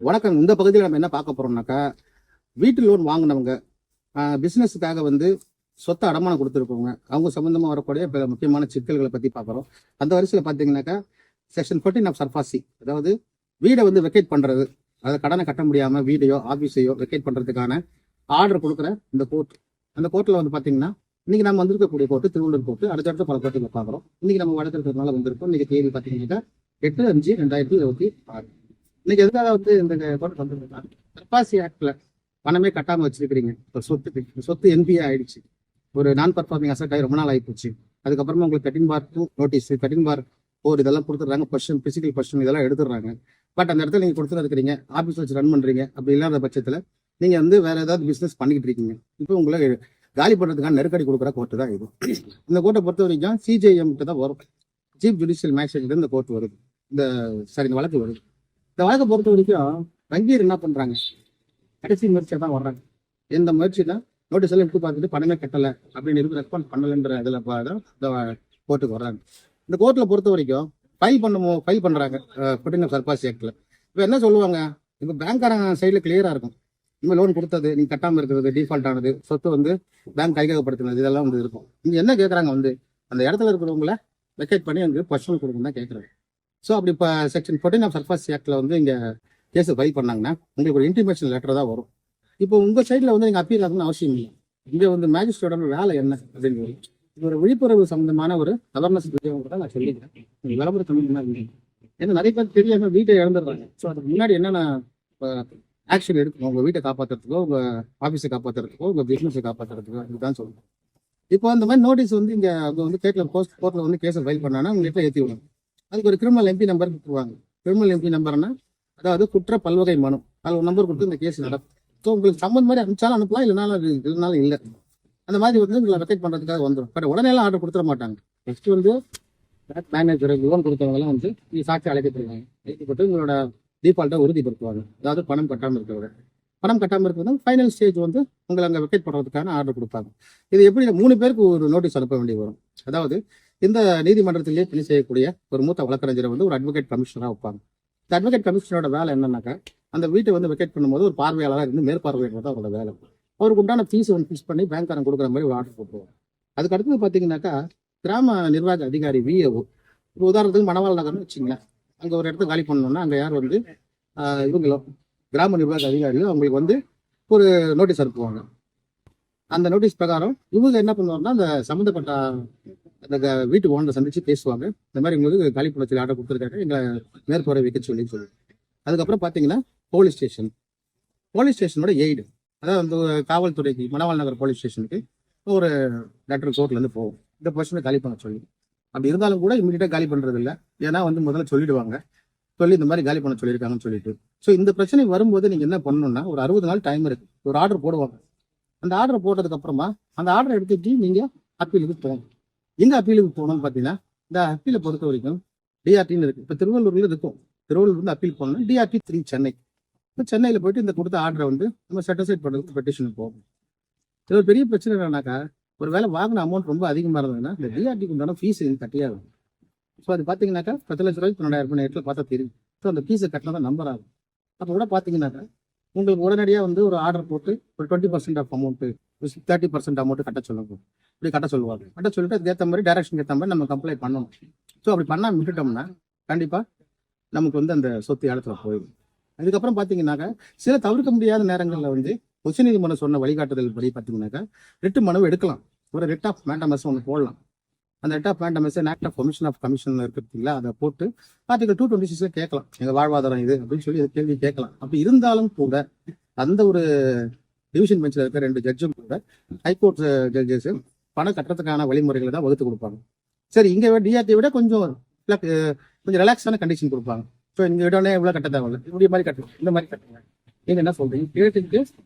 வணக்கம். இந்த பகுதியில் நம்ம என்ன பார்க்க போறோம்னாக்கா, வீட்டு லோன் வாங்கினவங்க, பிசினஸுக்காக வந்து சொத்தை அடமானம் கொடுத்துருக்கவங்க, அவங்க சம்பந்தமா வரக்கூடிய முக்கியமான சிக்கல்களை பத்தி பார்க்குறோம். அந்த வரிசையில் பார்த்தீங்கன்னாக்கா, செக்ஷன் 14 ஆஃப் சர்ஃபாசி, அதாவது வீடை வந்து வெக்கேட் பண்றது, அதை கடனை கட்ட முடியாம வீடையோ ஆபீஸையோ வெக்கேட் பண்றதுக்கான ஆர்டர் கொடுக்குற இந்த கோர்ட். அந்த கோர்ட்ல வந்து பாத்தீங்கன்னா, இன்னைக்கு நம்ம வந்திருக்கக்கூடிய கோர்ட்டு திருவள்ளூர் கோர்ட்டு. அடுத்தடுத்த பல கோர்ட்டுகளை பார்க்குறோம். இன்னைக்கு நம்ம வடக்கிறதுனால வந்திருக்கோம். இன்னைக்கு தேதி பார்த்தீங்கன்னா 8/5/2026. இன்னைக்கு எதுக்காக வந்து இந்த கோர்ட் வந்திருக்கா, சர்பாசி ஆக்ட்ல பணமே கட்டாம வச்சிருக்கிறீங்க. இப்போ சொத்து என்பிஏ ஆயிடுச்சு, ஒரு நான் பர்ஃபார்மிங் அசட் ஆகி ரொம்ப நாள் ஆகிப்போச்சு. அதுக்கப்புறமா உங்களுக்கு 13/2 நோட்டீஸ், 13/4 இதெல்லாம் கொடுத்துட்றாங்க. கொஸ்டின், பிசிக்கல் கொஸ்டின் இதெல்லாம் எடுத்துடுறாங்க. பட் அந்த இடத்துல நீங்க கொடுத்துட்டு இருக்கிறீங்க, ஆஃபீஸ் வச்சு ரன் பண்றீங்க. அப்படி இல்லாத பட்சத்துல நீங்க வந்து வேற ஏதாவது பிசினஸ் பண்ணிக்கிட்டு இருக்கீங்க. இப்போ உங்களை காலி பண்றதுக்கான நெருக்கடி கொடுக்குற கோர்ட்டு தான் இது. இந்த கோர்ட்டை பொறுத்த வரைக்கும் சிஜேஎம் கிட்ட தான் வரும். சீஃப் ஜுடிஷியல் மேஜிஸ்ட்ரேட் இந்த கோர்ட் வருது, இந்த வழக்கு வருது. இந்த வழக்கை பொறுத்த வரைக்கும் வங்கியர் என்ன பண்றாங்க, கடைசி முயற்சியை தான் வர்றாங்க. இந்த முயற்சியில நோட்டீஸ் எல்லாம் எடுத்து பார்த்துட்டு பணமே கட்டலை அப்படின்னு இருக்கு, ரெஸ்பாண்ட் பண்ணலைன்ற இதில் தான் இந்த கோர்ட்டுக்கு வர்றாங்க. இந்த கோர்ட்ல பொறுத்த வரைக்கும் ஃபைல் பண்றாங்க 14 ஆஃப் சர்பாசி ஆக்ட்ல. இப்போ என்ன சொல்லுவாங்க, இப்போ பேங்க்காரங்க சைடில் கிளியரா இருக்கும். இனிமேல் லோன் கொடுத்தது, நீங்க கட்டாமல் இருக்கிறது, டிஃபால்ட் ஆனது, சொத்து வந்து பேங்க் கையகப்படுத்தினது, இதெல்லாம் வந்து இருக்கும். நீங்க என்ன கேட்குறாங்க, வந்து அந்த இடத்துல இருக்கிறவங்கள வெக்கேட் பண்ணி அங்கே கொஸ்டின் கொடுக்கணும் தான் கேட்குறாங்க. ஸோ அப்படி இப்போ செக்ஷன் 14 ஆஃப் சர்ஃபாசி ஆக்ட்ல வந்து இங்கே கேஸ் ஃபைல் பண்ணாங்கன்னா உங்களுக்கு ஒரு இன்டிமேஷன் லெட்டர் தான் வரும். இப்போ உங்கள் சைடில் வந்து நீங்கள் அப்பீல் ஆகணும்னு அவசியம் இல்லை. இங்கே வந்து மேஜிஸ்ட்ரேட்டோட வேலை என்ன அப்படின்னு இது ஒரு விழிப்புணர்வு சம்பந்தமான ஒரு அவேர்னஸ் வீடியோ கூட நான் சொல்லிக்கிறேன். விளம்பர தமிழ் இல்லை, ஏன்னா நிறைய பேர் தெரியாம வீட்டை இழந்துடுறாங்க. ஸோ அதுக்கு முன்னாடி என்னென்ன ஆக்ஷன் எடுக்கணும், உங்கள் வீட்டை காப்பாற்றுறதுக்கோ, உங்கள் ஆஃபீஸை காப்பாற்றுறதுக்கோ, உங்கள் பிஸ்னஸை காப்பாற்றுறதுக்கோ, இதுதான் சொல்லணும். இப்போ அந்த மாதிரி நோட்டீஸ் வந்து இங்கே அவங்க வந்து கோர்ட்டில் வந்து கேஸை ஃபைல் பண்ணாங்கன்னா உங்கள்கிட்ட ஏற்றி விடணும். அதுக்கு ஒரு கிரிமினல் எம்பி நம்பர் கொடுத்துருவாங்க. கிரிமினல் எம்பி நம்பர்னா அதாவது குற்ற பல்வகை மனு, அதில் ஒரு நம்பர் கொடுத்து இந்த கேஸ் நடக்கும். ஸோ உங்களுக்கு சம்மந்த மாதிரி அனுப்பிச்சாலும் அனுப்பலாம், இல்லைனாலும் இல்லை. அந்த மாதிரி வந்து உங்களை வெக்கேட் பண்ணுறதுக்காக வந்துடும். பட் உடனே எல்லாம் ஆர்டர் கொடுத்துட மாட்டாங்க. நெக்ஸ்ட் வந்து மேனேஜர், லோன் கொடுத்தவங்கலாம் வந்து சாட்சி அழைக்கப்படுவாங்க. அழைக்கப்பட்டு உங்களோட டிஃபால்ட்டை உறுதிப்படுத்துவாங்க. அதாவது பணம் கட்டாமல் இருக்கிறது ஃபைனல் ஸ்டேஜ் வந்து உங்களை அங்கே வெக்கேட் பண்ணுறதுக்கான ஆர்டர் கொடுப்பாங்க. இது எப்படி 3 பேருக்கு ஒரு நோட்டீஸ் அனுப்ப வேண்டி வரும். அதாவது இந்த நீதிமன்றத்திலேயே பணி செய்யக்கூடிய ஒரு மூத்த வழக்கறிஞரை வந்து ஒரு அட்வொகேட் கமிஷனராக வைப்பாங்க. இந்த அட்வொகேட் கமிஷனரோட வேலை என்னன்னாக்கா, அந்த வீட்டை வந்து வெக்கேட் பண்ணும்போது ஒரு பார்வையாளராக இருந்து மேற்பார்வையிடுறது தான் அவரோட வேலை. அவருக்கு உண்டான ஃபீஸ் வந்து ஃபிக்ஸ் பண்ணி பேங்க்காரன் கொடுக்குற மாதிரி ஒரு ஆர்டர் போட்டுருவாங்க. அதுக்கு அடுத்தது பார்த்தீங்கன்னாக்கா, கிராம நிர்வாக அதிகாரி விஏஓ, இப்போ உதாரணத்துக்கு மணவாள் நகர்னு வச்சுங்களேன், அங்கே ஒரு இடத்த காலி பண்ணணும்னா அங்கே யார் வந்து இவங்களோ கிராம நிர்வாக அதிகாரியோ அவங்களுக்கு வந்து ஒரு நோட்டீஸ் அனுப்புவாங்க. அந்த நோட்டீஸ் பிரகாரம் இவங்க என்ன பண்ணுவாங்கன்னா, அந்த சம்மந்தப்பட்ட அந்த வீட்டு ஓனரை சந்திச்சு பேசுவாங்க. இந்த மாதிரி உங்களுக்கு காலி பண்ண சொல்லி ஆர்டர் கொடுத்துருக்காங்க, எங்களை மேற்பார்வை வைக்க சொல்லி. அதுக்கப்புறம் பார்த்தீங்கன்னா போலீஸ் ஸ்டேஷனோட எய்டு, அதாவது அந்த காவல்துறைக்கு மணவாள் நகர் போலீஸ் ஸ்டேஷனுக்கு ஒரு லெட்டர் கோர்ட்லேருந்து போகும், இந்த பர்சனை காலி பண்ண சொல்லி. அப்படி இருந்தாலும் கூட இமீடியட்டாக காலி பண்ணுறது இல்லை, ஏன்னா வந்து முதல்ல சொல்லிடுவாங்க, சொல்லி இந்த மாதிரி காலி பண்ண சொல்லியிருக்காங்கன்னு சொல்லிட்டு. ஸோ இந்த பிரச்சனை வரும்போது நீங்கள் என்ன பண்ணணும்னா, ஒரு 60 நாள் டைம் இருக்கு, ஒரு ஆர்டர் போடுவாங்க. அந்த ஆர்டர் போட்டதுக்கு அப்புறமா அந்த ஆர்டர் எடுத்துட்டு நீங்கள் அப்பீலுக்கு போகணும். எங்க அப்பீலுக்கு போகணும்னு பார்த்தீங்கன்னா, இந்த அப்பீலை பொறுத்த வரைக்கும் டிஆர்டின்னு இருக்கு. இப்போ திருவள்ளூர்ல இருக்கும், திருவள்ளூர் வந்து அப்பீல் போகணும். டிஆர்டி 3 சென்னை. இப்போ சென்னையில் போயிட்டு இந்த கொடுத்த ஆர்டரை வந்து நம்ம செட்டிஸ்ஃபைட் பண்ணுறதுக்கு பெட்டிஷன் போகும். இது ஒரு பெரிய பிரச்சனை என்னன்னாக்கா, ஒரு வேலை வாங்கின அமௌண்ட் ரொம்ப அதிகமாக இருந்ததுன்னா இந்த டிஆர்டிக்கு உண்டான ஃபீஸ் கட்டியாகும். ஸோ அது பார்த்தீங்கன்னாக்கா 10 லட்ச ரூபாய்க்கு 12,000 நேரத்தில் பார்த்தா தெரியும். ஸோ அந்த ஃபீஸை கட்டினா தான் நம்பர் ஆகும். அப்போ கூட பார்த்தீங்கன்னாக்கா உங்களுக்கு உடனடியாக வந்து ஒரு ஆர்டர் போட்டு ஒரு 20% ஆஃப் அமௌண்ட்டு, 30% அமௌண்ட்டு கட்ட சொல்லுவாங்க. இப்படி கட்ட சொல்லிட்டு அதுக்கேற்ற மாதிரி டைரக்ஷன் ஏற்ற மாதிரி நம்ம கம்ப்ளைண்ட் பண்ணணும். ஸோ அப்படி பண்ணாமல் விட்டுட்டோம்னா கண்டிப்பாக நமக்கு வந்து அந்த சொத்து இடத்துல போயிடும். அதுக்கப்புறம் பார்த்தீங்கன்னாக்கா, சில தவிர்க்க முடியாத நேரங்களில் வந்து உச்சநீதிமன்றம் சொன்ன வழிகாட்டுதல் படி பார்த்தீங்கன்னாக்கா, ரிட்டு மனுவை எடுக்கலாம். ஒரு ரிட் ஆஃப் மேண்டமஸ் ஒன்று போடலாம். அந்த writ of mandamus act of omission of commission இருக்கிறதுல அதை போட்டு ஆர்டிகல் 226 கேட்கலாம், எங்கள் வாழ்வாதாரம் இது அப்படின்னு சொல்லி கேள்வி கேட்கலாம். அப்படி இருந்தாலும் கூட அந்த ஒரு டிவிஷன் பெஞ்சில் இருக்க 2 ஜட்ஜும் கூட ஹைகோர்ட் ஜட்ஜஸ் பணம் கட்டுறதுக்கான வழிமுறைகளை தான் வகுத்து கொடுப்பாங்க. சரி, இங்கே டிஆர்டி விட கொஞ்சம் ரிலாக்ஸான கண்டிஷன் கொடுப்பாங்க. ஸோ இங்கே உடனே இவ்வளோ கட்ட தேவையில்லை, இப்படி மாதிரி கட்டணும், இந்த மாதிரி கட்டுங்க, நீங்கள் என்ன சொல்றீங்க கேட்டுட்டு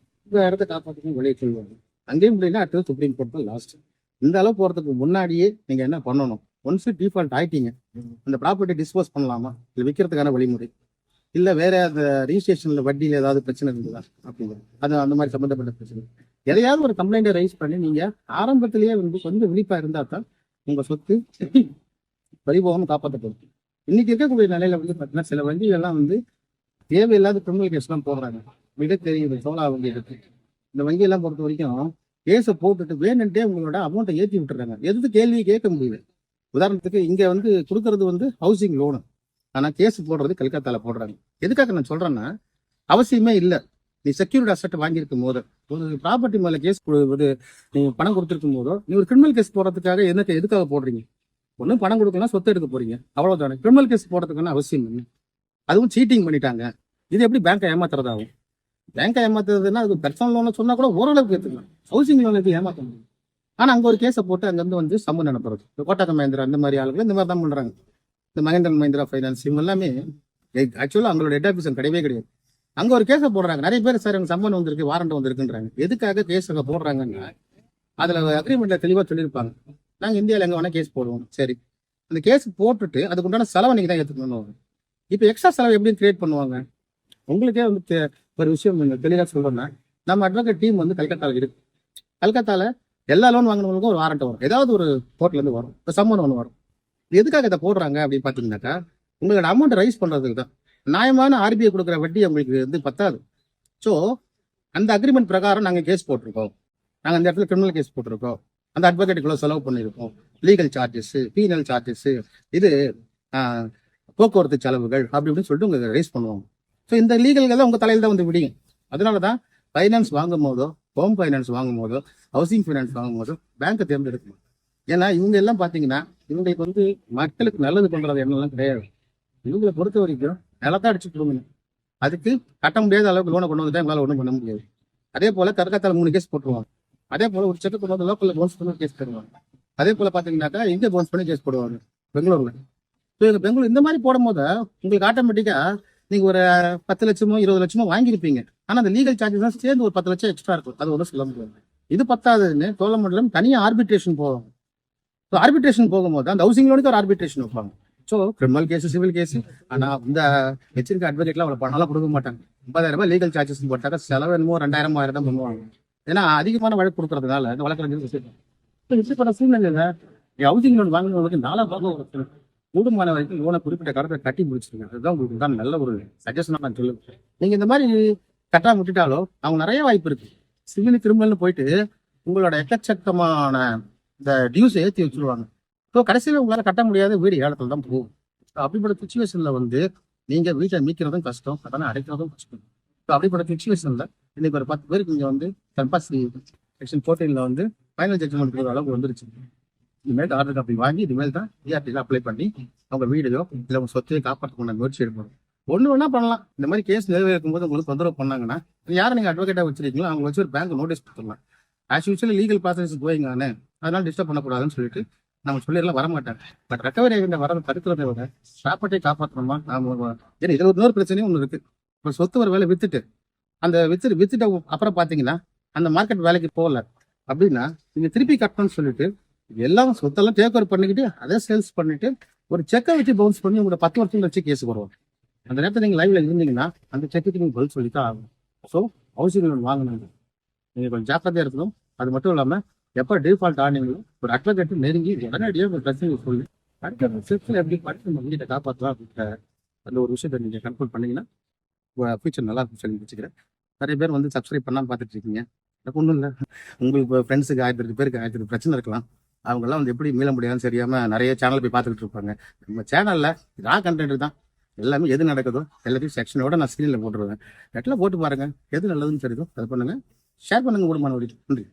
இந்த இடத்த காப்பாற்றுங்க வெளியே சொல்லுவாங்க. அங்கேயும் முடியல, அடுத்தது சுப்ரீம் கோர்ட் தான் லாஸ்ட். இந்த அளவு போகிறதுக்கு முன்னாடியே நீங்கள் என்ன பண்ணணும், ஒன்ஸ் டிஃபால்ட் ஆகிட்டீங்க, அந்த ப்ராப்பர்ட்டி டிஸ்போஸ் பண்ணலாமா, இல்லை விற்கிறதுக்கான வழிமுறை, இல்லை வேற அந்த ரிஜிஸ்ட்ரேஷனில் வட்டியில் ஏதாவது பிரச்சனை இருந்ததா அப்படிங்கிறது, அது அந்த மாதிரி சம்மந்தப்பட்ட பிரச்சனை, எதையாவது ஒரு கம்ப்ளைண்ட்டை ரைஸ் பண்ணி நீங்கள் ஆரம்பத்திலேயே வந்து கொஞ்சம் விழிப்பாக இருந்தால் தான் உங்கள் சொத்து பரிபோகம் காப்பாற்றப்படும். இன்னைக்கு இருக்கக்கூடிய நிலையில வந்து பார்த்தீங்கன்னா, சில வங்கிகள்லாம் வந்து தேவையில்லாத கிரிமினல் கேஸ் எல்லாம் போடுறாங்க. விட தெரியுது சோழா வங்கி இருக்கு. இந்த வங்கி எல்லாம் பொறுத்த வரைக்கும் கேஸை போட்டுட்டு வேணுன்ட்டே உங்களோட அமௌண்ட்டை ஏற்றி விட்டுறாங்க. எதுக்கு கேள்வி கேட்க முடியல. உதாரணத்துக்கு இங்க வந்து கொடுக்கறது வந்து ஹவுசிங் லோனு, ஆனா கேஸ் போடுறது கல்கத்தால போடுறாங்க. எதுக்காக நான் சொல்றேன்னா, அவசியமே இல்லை. நீ செக்யூரிட்டி அசெட் வாங்கியிருக்கும் போது, ஒரு ப்ராப்பர்ட்டி மேல கேஸ் நீங்க பணம் கொடுத்துருக்கும் போதோ, நீ ஒரு கிரிமினல் கேஸ் போடுறதுக்காக எதுக்காக போடுறீங்க? ஒன்றும் பணம் கொடுக்கலாம், சொத்து எடுக்க போறீங்க, அவ்வளவுதானே. கிரிமினல் கேஸ் போடுறதுக்கான அவசியம் இல்லை. அதுவும் சீட்டிங் பண்ணிட்டாங்க. இது எப்படி பேங்கை ஏமாத்துறதாகும்? பேங்கை ஏமாத்துறதுன்னா அது பர்சனல் லோன் சொன்னா கூட ஓரளவுக்கு ஏற்றுக்கலாம். ஹவுசிங் லோன் எப்படி ஏமாத்த முடியும்? ஆனா அங்க ஒரு கேஸை போட்டு அங்கிருந்து வந்து சம்மன் அனுப்புறது. இந்த கோட்டாக்க மஹிந்திரா அந்த மாதிரி ஆளுங்க இந்த மாதிரி தான் பண்றாங்க. இந்த மஹிந்திரன் மஹிந்திரா ஃபைனான்ஸ் இவங்க எல்லாமே ஆக்சுவலா அவங்களோட ஹெட் ஆஃபீஸ் கிடையவே கிடையாது. அங்க ஒரு கேஸை போடுறாங்க. நிறைய பேர் சார் எனக்கு சம்மன் வந்திருக்கு, வாரண்ட் வந்திருக்குன்றாங்க. எதுக்காக கேஸ் அங்க போடுறாங்கன்னா, அதுல அக்ரிமெண்ட்ல தெளிவா சொல்லியிருப்பாங்க, நாங்க இந்தியாவில் எங்க வேணா கேஸ் போடுவோம். சரி, அந்த கேஸ் போட்டுட்டு அதுக்கு உண்டான செலவை நீங்க தான் ஏற்றுக்கணும். இப்போ எக்ஸ்ட்ரா செலவு எப்படி கிரியேட் பண்ணுவாங்க? உங்களுக்கே வந்து ஒரு விஷயம் தெளிவாக சொல்றேன்னா, நம்ம அட்வொகேட் டீம் வந்து கல்கத்தாவில் இருக்கு. கல்கத்தால எல்லா லோன் வாங்கினவங்களுக்கும் ஒரு வாரண்ட் வரும், ஏதாவது ஒரு கோர்ட்ல இருந்து வரும், இப்போ சம்மன் ஒன்று வரும். எதுக்காக இதை போடுறாங்க அப்படின்னு பாத்தீங்கன்னாக்கா, உங்களோட அமௌண்ட் ரைஸ் பண்றதுக்கு தான். நியாயமான ஆர்பிஐ கொடுக்குற வட்டி உங்களுக்கு வந்து பத்தாது. ஸோ அந்த அக்ரிமெண்ட் பிரகாரம் நாங்கள் கேஸ் போட்டிருக்கோம், நாங்கள் அந்த இடத்துல கிரிமினல் கேஸ் போட்டிருக்கோம், அந்த அட்வொகேட்டுக்குள்ள செலவு பண்ணியிருக்கோம், லீகல் சார்ஜஸ், பீனல் சார்ஜஸ், இது போக்குவரத்து செலவுகள் அப்படி இப்படின்னு சொல்லிட்டு உங்களுக்கு ரைஸ் பண்ணுவாங்க. ஸோ இந்த லீகல்கள் உங்க தலையில் தான் வந்து விடியும். அதனால தான் ஃபைனான்ஸ் வாங்கும் போதோ, ஹோம் ஃபைனான்ஸ் வாங்கும் போதோ, ஹவுசிங் ஃபைனான்ஸ் வாங்கும் போதோ பேங்கை தேர்ந்தெடுக்கணும். ஏன்னா இவங்க எல்லாம் பார்த்தீங்கன்னா இவங்களுக்கு வந்து மக்களுக்கு நல்லது பண்றது என்னெல்லாம் கிடையாது. இவங்களை பொறுத்த வரைக்கும் நிலத்தை அடிச்சு கொடுங்க, அதுக்கு கட்ட முடியாத அளவுக்கு லோனை கொண்டு வந்துட்டா எங்களால் ஒன்றும் பண்ண முடியாது. அதே போல கல்கத்தால 3 கேஸ் போட்டுருவாங்க. அதே போல ஒரு செக்கு கொண்டு வந்து லோக்கல்ல பவுன்ஸ் பண்ணி கேஸ் தருவாங்க. அதே போல பாத்தீங்கன்னாக்கா இங்கே பவுன்ஸ் பண்ணி கேஸ் போடுவாங்க பெங்களூர்ல. ஸோ பெங்களூர் இந்த மாதிரி போடும் போது உங்களுக்கு ஆட்டோமேட்டிக்கா நீங்க ஒரு 10 லட்சமோ 20 லட்சமோ வாங்கியிருப்பீங்க. ஆனா அந்த லீகல் சார்ஜஸ் சேர்ந்து ஒரு 10 லட்சம் எக்ஸ்ட்ரா இருக்கும். அது ஒன்றும் சொல்ல முடியாது. இது பத்தாதுன்னு சோழமண்டலம் தனியா ஆர்பிட்ரேஷன் போவாங்க. ஸோ ஆர்பிட்ரேஷன் போகும்போது அந்த ஹவுசிங் லோனுக்கு ஒரு ஆர்பிட்ரேஷன் வைப்பாங்க. So criminal case, civil case. ஆனா இந்த வச்சிருக்க அட்வொகேட்லாம் அவ்வளவு பணம்லாம் கொடுக்க மாட்டாங்க. 50,000 ரூபாய் லீகல் சார்ஜஸ் போட்டாக்க செலவு என்னமோ 2,000 3,000 தான் பண்ணுவாங்க. ஏன்னா அதிகமான வழக்கு கொடுக்கறதுனால இந்த வழக்கறிஞர் சூழ்நிலை ஹவுசிங் லோன் வாங்கினவங்களுக்கு 4 பாகம் கூடுமான வரைக்கும் லோனை குறிப்பிட்ட காலத்தை கட்டி முடிச்சிருங்க. அதுதான் உங்களுக்கு தான் நல்ல ஒரு சஜஷனா நான் சொல்லுவேன். நீங்க இந்த மாதிரி கட்டாம விட்டுட்டாலோ அவங்க நிறைய வாய்ப்பு இருக்கு. சிவில் கிரிமினல்னு போயிட்டு உங்களோட எக்கச்சக்கமான இந்த டியூஸை ஏற்றி வச்சுருவாங்க. ஸோ கடைசியில் உங்களால கட்ட முடியாத வீடு ஏலத்தில் தான் போகும். அப்படிப்பட்ட சுச்சுவேஷன்ல வந்து நீங்க வீட்டை மீட்கிறதும் கஷ்டம், அதனால அடைக்கிறதும் கஷ்டம். ஸோ அப்படிப்பட்ட சுச்சுவேஷன்ல இன்னைக்கு ஒரு 10 பேருக்கு இங்க வந்து கம்பாசி செக்ஷன் 14 வந்து ஃபைனல் ஜட்ஜ்மெண்ட் கொடுக்குற அளவுக்கு வந்துருச்சு. இனிமேல் ஆர்டர் காப்பி வாங்கி இனிமேல் தான் டிஆர்டியில் அப்ளை பண்ணி அவங்க வீடையோ இல்லை உங்க சொத்தையை காப்பாற்றக்கூடிய முயற்சி எடுக்கணும். ஒன்று வேணா பண்ணலாம். இந்த மாதிரி கேஸ் நிறைவேற்றும் போது உங்களுக்கு தொந்தரவு பண்ணாங்கன்னா யாரை நீங்க அட்வொகேட்டா வச்சிருக்கீங்களோ அவங்க வச்சு ஒரு பேங்க் நோட்டீஸ் கொடுத்துடலாம். ஆஸ் யூஸ்வலி லீகல் ப்ராசஸ் போயிங்கானே, அதனால டிஸ்டர்ப் பண்ணக்கூடாதுன்னு சொல்லிட்டு நம்ம சொல்லிடலாம், வரமாட்டாங்க. பட் ரெக்கவரி ஆகின்ற வரதை தடுக்கிறத விட ப்ராப்பர்ட்டியை காப்பாற்றணுமா? ஏன்னா இதில் இன்னொரு பிரச்சனையும் ஒன்று இருக்கு. இப்போ சொத்து ஒரு வேலை வித்துட்டு அந்த வித்துட்ட அப்புறம் பார்த்தீங்கன்னா அந்த மார்க்கெட் வேலைக்கு போகல அப்படின்னா நீங்க திருப்பி கட்டணும்னு சொல்லிட்டு எல்லாம் சொத்தெல்லாம் டேக் ஓவர் பண்ணிக்கிட்டு அதை சேல்ஸ் பண்ணிட்டு ஒரு செக்கை வச்சு பவுன்ஸ் பண்ணி உங்களோட 10 வருஷம் வச்சு கேஸ் வருவாங்க. அந்த நேரத்தில் நீங்க லைவ்ல இருந்தீங்கன்னா அந்த செக்குக்கு நீங்க பதில் சொல்லித்தான் ஆகும். ஸோ ஹவுசிங் லோன் வாங்கணும், நீங்க கொஞ்சம் ஜாக்கிரதையா இருக்கணும். அது மட்டும் இல்லாம எப்போ டிஃபால்ட் ஆனீங்களோ ஒரு அட்வொகேட் நெருங்கி உடனடியாக ஒரு பிரச்சனை சொல்லி அடுத்த செக்ஷன் எப்படி படித்து நம்ம வீட்டை காப்பாற்றலாம் அப்படின்ற அந்த ஒரு விஷயத்தை நீங்க கன்ஃபார்ம் பண்ணீங்கன்னா ஃபியூச்சர் நல்லா இருக்கும் சொல்லி வச்சுக்கிறேன். நிறைய பேர் வந்து சப்ஸ்கிரைப் பண்ணாமல் பார்த்துட்டு இருக்கீங்க. எனக்கு ஒன்றும் இல்லை, உங்களுக்கு ஃப்ரெண்ட்ஸுக்கு 1000 பேருக்கு 1000 பிரச்சனை இருக்கலாம். அவங்கெல்லாம் வந்து எப்படி மீள முடியாதுன்னு தெரியாம நிறைய சேனல் போய் பார்த்துக்கிட்டு இருப்பாங்க. நம்ம சேனல்ல ரா கண்டென்ட் தான் எல்லாமே. எது நடக்குதோ எல்லாத்தையும் செக்ஷனோட நான் ஸ்க்ரீனில் போட்டுருவேன். நெட்டில் போட்டு பாருங்க, எது நல்லதுன்னு தெரியுதோ அதை பண்ணுங்க, ஷேர் பண்ணுங்க. கூடுமான நன்றி.